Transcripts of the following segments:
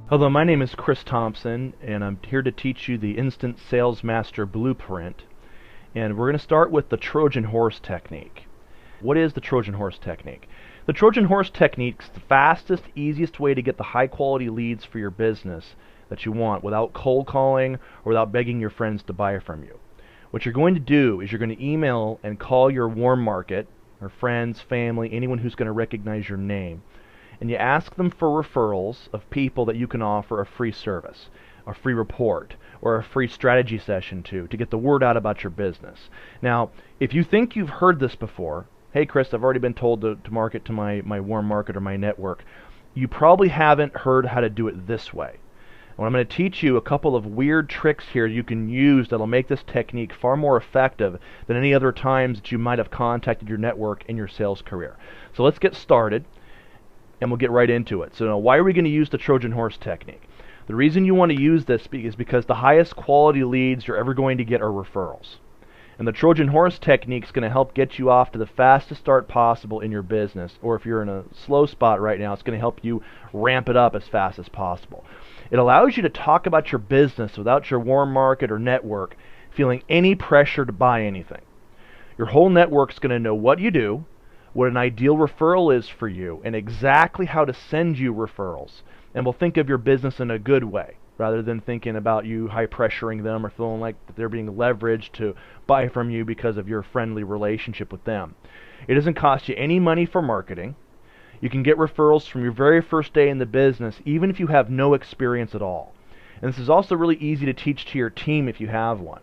Hello, my name is Chris Thompson, and I'm here to teach you the Instant Sales Master Blueprint. And we're going to start with the Trojan Horse technique. What is the Trojan Horse technique? The Trojan Horse technique is the fastest, easiest way to get the high-quality leads for your business that you want without cold calling or without begging your friends to buy from you. What you're going to do is you're going to email and call your warm market, or friends, family, anyone who's going to recognize your name, and you ask them for referrals of people that you can offer a free service, a free report, or a free strategy session to get the word out about your business. Now, if you think you've heard this before, hey Chris, I've already been told to market to my warm market or my network, you probably haven't heard how to do it this way. Well, I'm going to teach you a couple of weird tricks here you can use that'll make this technique far more effective than any other times that you might have contacted your network in your sales career. So let's get started, and we'll get right into it. So now, why are we going to use the Trojan Horse technique? The reason you want to use this is because the highest quality leads you're ever going to get are referrals. And the Trojan Horse technique is going to help get you off to the fastest start possible in your business, or if you're in a slow spot right now, it's going to help you ramp it up as fast as possible. It allows you to talk about your business without your warm market or network feeling any pressure to buy anything. Your whole network's going to know what you do, what an ideal referral is for you, and exactly how to send you referrals. And we'll think of your business in a good way, rather than thinking about you high pressuring them or feeling like they're being leveraged to buy from you because of your friendly relationship with them. It doesn't cost you any money for marketing. You can get referrals from your very first day in the business, even if you have no experience at all. And this is also really easy to teach to your team if you have one.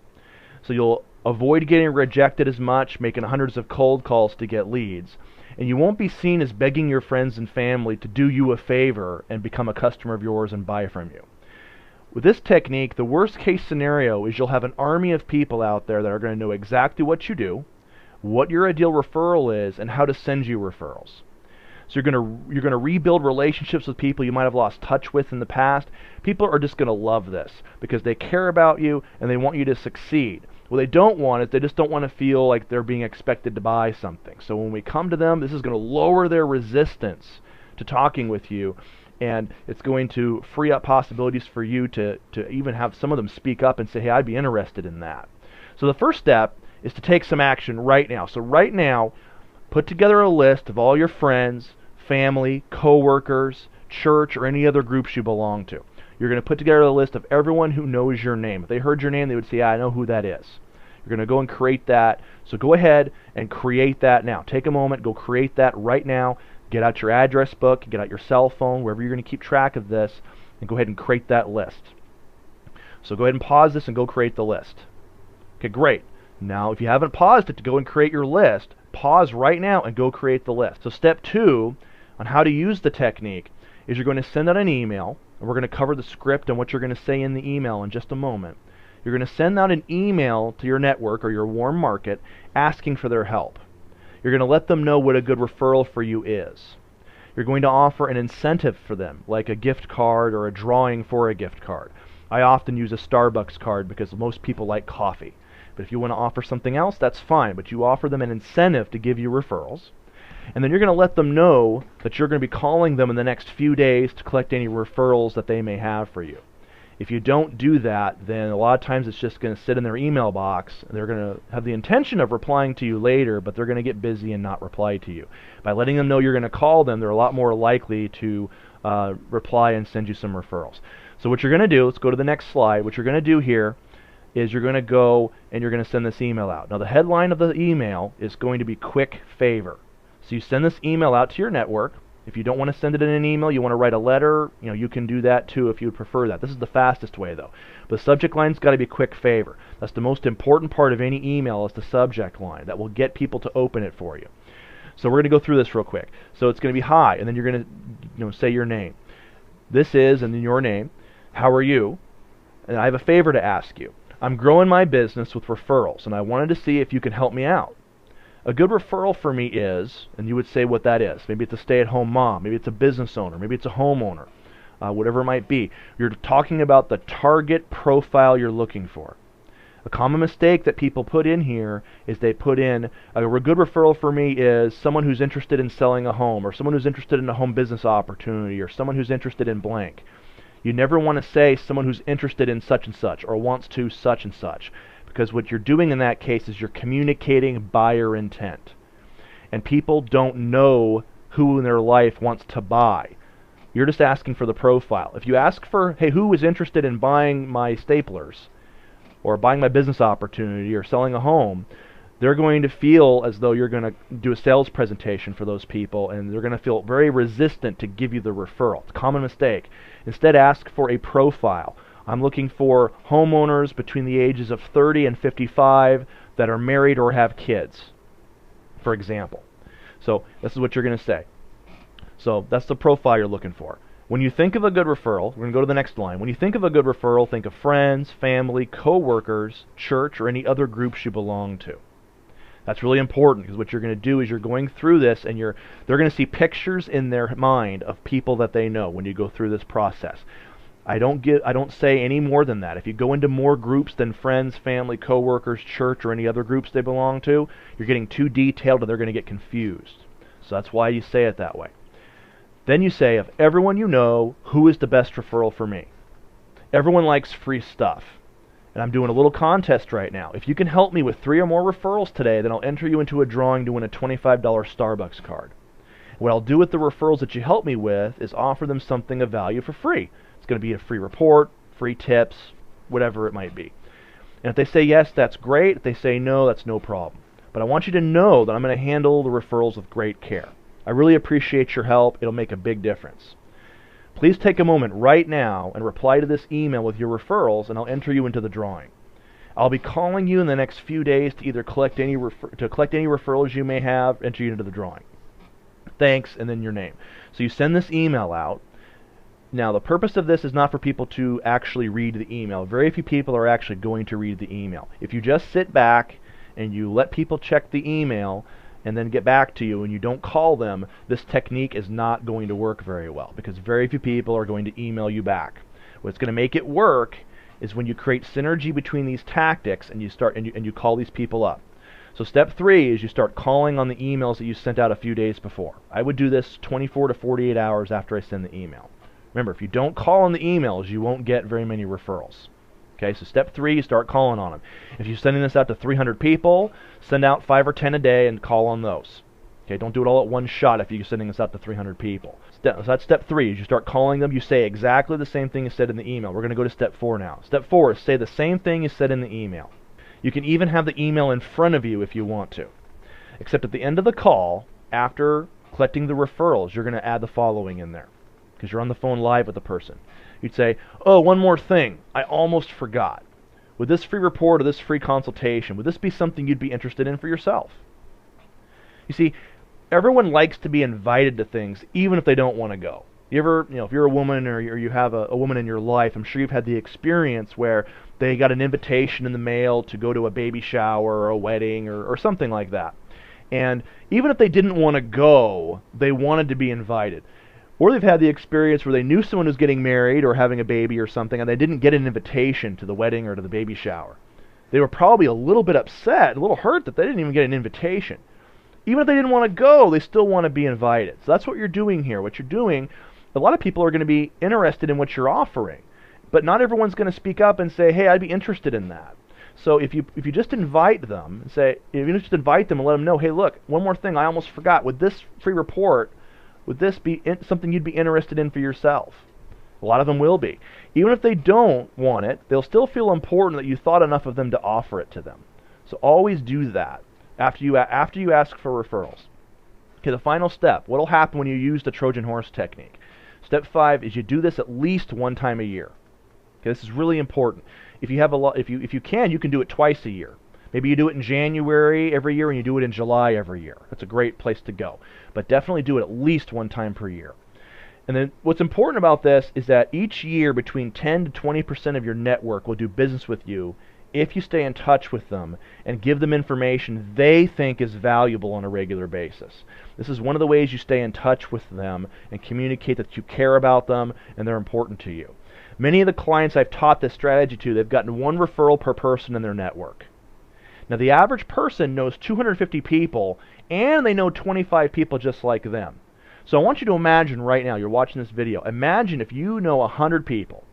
So you'll avoid getting rejected as much, making hundreds of cold calls to get leads, and you won't be seen as begging your friends and family to do you a favor and become a customer of yours and buy from you. With this technique, the worst case scenario is you'll have an army of people out there that are going to know exactly what you do, what your ideal referral is, and how to send you referrals. So you're going to rebuild relationships with people you might have lost touch with in the past. People are just going to love this because they care about you and they want you to succeed. What they don't want is they just don't want to feel like they're being expected to buy something. So when we come to them, this is going to lower their resistance to talking with you, and it's going to free up possibilities for you to even have some of them speak up and say, hey, I'd be interested in that. So the first step is to take some action right now. So right now, put together a list of all your friends, family, coworkers, church, or any other groups you belong to. You're going to put together a list of everyone who knows your name. If they heard your name, they would say, yeah, I know who that is. You're going to go and create that. So go ahead and create that now. Take a moment, go create that right now. Get out your address book, get out your cell phone, wherever you're going to keep track of this, and go ahead and create that list. So go ahead and pause this and go create the list. Okay, great. Now, if you haven't paused it to go and create your list, pause right now and go create the list. So step 2 on how to use the technique is you're going to send out an email, and we're going to cover the script and what you're going to say in the email in just a moment. You're going to send out an email to your network or your warm market asking for their help. You're going to let them know what a good referral for you is. You're going to offer an incentive for them, like a gift card or a drawing for a gift card. I often use a Starbucks card because most people like coffee. But if you want to offer something else, that's fine. But you offer them an incentive to give you referrals. And then you're going to let them know that you're going to be calling them in the next few days to collect any referrals that they may have for you. If you don't do that, then a lot of times it's just going to sit in their email box, and they're going to have the intention of replying to you later, but they're going to get busy and not reply to you. By letting them know you're going to call them, they're a lot more likely to reply and send you some referrals. So what you're going to do, let's go to the next slide. What you're going to do here is you're going to go and you're going to send this email out. Now the headline of the email is going to be quick favor. So you send this email out to your network. If you don't want to send it in an email, you want to write a letter, you can do that too if you would prefer that. This is the fastest way though. The subject line's got to be quick favor. That's the most important part of any email, is the subject line. That will get people to open it for you. So we're going to go through this real quick. So it's going to be hi, and then you're going to say your name. This is, and then your name. How are you? And I have a favor to ask you. I'm growing my business with referrals, and I wanted to see if you can help me out. A good referral for me is, and you would say what that is. Maybe it's a stay-at-home mom. Maybe it's a business owner. Maybe it's a homeowner. Whatever it might be. You're talking about the target profile you're looking for. A common mistake that people put in here is they put in, a good referral for me is someone who's interested in selling a home, or someone who's interested in a home business opportunity, or someone who's interested in blank. You never want to say someone who's interested in such and such or wants to such and such, because what you're doing in that case is you're communicating buyer intent. And people don't know who in their life wants to buy. You're just asking for the profile. If you ask for, hey, who is interested in buying my staplers, or buying my business opportunity, or selling a home, they're going to feel as though you're going to do a sales presentation for those people, and they're going to feel very resistant to give you the referral. It's a common mistake. Instead, ask for a profile. I'm looking for homeowners between the ages of 30 and 55 that are married or have kids, for example. So this is what you're going to say. So that's the profile you're looking for. When you think of a good referral, we're going to go to the next line. When you think of a good referral, think of friends, family, co-workers, church, or any other groups you belong to. That's really important, because what you're going to do is you're going through this, and they're going to see pictures in their mind of people that they know when you go through this process. I don't say any more than that. If you go into more groups than friends, family, co-workers, church, or any other groups they belong to, you're getting too detailed and they're going to get confused. So that's why you say it that way. Then you say, of everyone you know, who is the best referral for me? Everyone likes free stuff. And I'm doing a little contest right now. If you can help me with 3 or more referrals today, then I'll enter you into a drawing to win a $25 Starbucks card. What I'll do with the referrals that you help me with is offer them something of value for free. It's going to be a free report, free tips, whatever it might be. And if they say yes, that's great. If they say no, that's no problem. But I want you to know that I'm going to handle the referrals with great care. I really appreciate your help. It'll make a big difference. Please take a moment right now and reply to this email with your referrals, and I'll enter you into the drawing. I'll be calling you in the next few days to either collect any referrals you may have, enter you into the drawing. Thanks, and then your name. So you send this email out. Now, the purpose of this is not for people to actually read the email. Very few people are actually going to read the email. If you just sit back and you let people check the email and then get back to you and you don't call them, this technique is not going to work very well, because very few people are going to email you back. What's going to make it work is when you create synergy between these tactics and you call these people up. So step 3 is you start calling on the emails that you sent out a few days before. I would do this 24 to 48 hours after I send the email. Remember, if you don't call on the emails, you won't get very many referrals. Okay, so step 3, you start calling on them. If you're sending this out to 300 people, send out 5 or 10 a day and call on those. Okay, don't do it all at one shot if you're sending this out to 300 people. So that's step 3, is you start calling them. You say exactly the same thing you said in the email. We're going to go to step 4 now. Step 4 is say the same thing you said in the email. You can even have the email in front of you if you want to. Except at the end of the call, after collecting the referrals, you're going to add the following in there, because you're on the phone live with the person. You'd say, oh, one more thing, I almost forgot. Would this free report or this free consultation, would this be something you'd be interested in for yourself? You see, everyone likes to be invited to things, even if they don't want to go. You ever, if you're a woman or you have a woman in your life, I'm sure you've had the experience where they got an invitation in the mail to go to a baby shower or a wedding or something like that. And even if they didn't want to go, they wanted to be invited. Or they've had the experience where they knew someone was getting married or having a baby or something, and they didn't get an invitation to the wedding or to the baby shower. They were probably a little bit upset, a little hurt that they didn't even get an invitation. Even if they didn't want to go, they still want to be invited. So that's what you're doing here. What you're doing, a lot of people are going to be interested in what you're offering, but not everyone's going to speak up and say, hey, I'd be interested in that. So if you just invite them and say, if you just invite them and let them know, hey, look, one more thing I almost forgot. With this free report, would this be something you'd be interested in for yourself? A lot of them will be. Even if they don't want it, they'll still feel important that you thought enough of them to offer it to them. So always do that after you ask for referrals. Okay, the final step. What will happen when you use the Trojan horse technique? Step 5 is you do this at least one time a year. Okay, this is really important. If you can, you can do it twice a year. Maybe you do it in January every year and you do it in July every year. That's a great place to go. But definitely do it at least one time per year. And then what's important about this is that each year between 10 to 20% of your network will do business with you if you stay in touch with them and give them information they think is valuable on a regular basis. This is one of the ways you stay in touch with them and communicate that you care about them and they're important to you. Many of the clients I've taught this strategy to, they've gotten 1 referral per person in their network. Now, the average person knows 250 people, and they know 25 people just like them. So I want you to imagine right now, you're watching this video, imagine if you know 100 people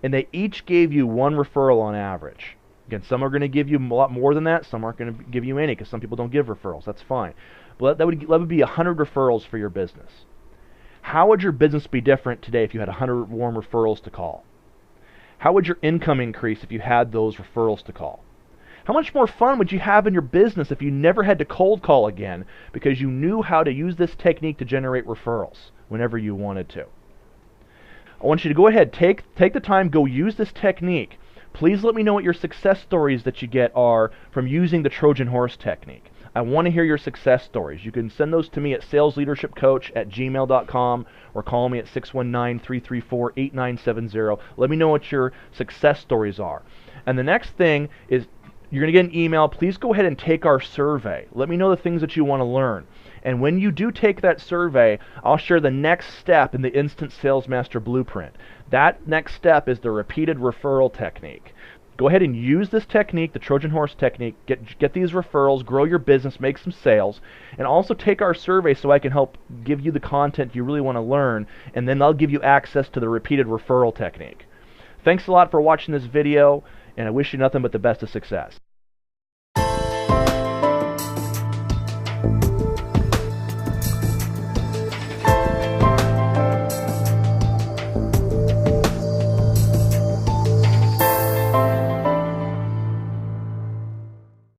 and they each gave you one referral on average. Again, some are going to give you a lot more than that, some aren't going to give you any because some people don't give referrals. That's fine. But that would be 100 referrals for your business. How would your business be different today if you had 100 warm referrals to call? How would your income increase if you had those referrals to call? How much more fun would you have in your business if you never had to cold call again because you knew how to use this technique to generate referrals whenever you wanted to? I want you to go ahead, take the time, go use this technique. Please let me know what your success stories that you get are from using the Trojan horse technique. I want to hear your success stories. You can send those to me at salesleadershipcoach@gmail.com or call me at 619-334-8970. Let me know what your success stories are. And the next thing is, you're going to get an email. Please go ahead and take our survey. Let me know the things that you want to learn. And when you do take that survey, I'll share the next step in the Instant Sales Master Blueprint. That next step is the repeated referral technique. Go ahead and use this technique, the Trojan horse technique, get these referrals, grow your business, make some sales, and also take our survey so I can help give you the content you really want to learn, and then I'll give you access to the repeated referral technique. Thanks a lot for watching this video, and I wish you nothing but the best of success.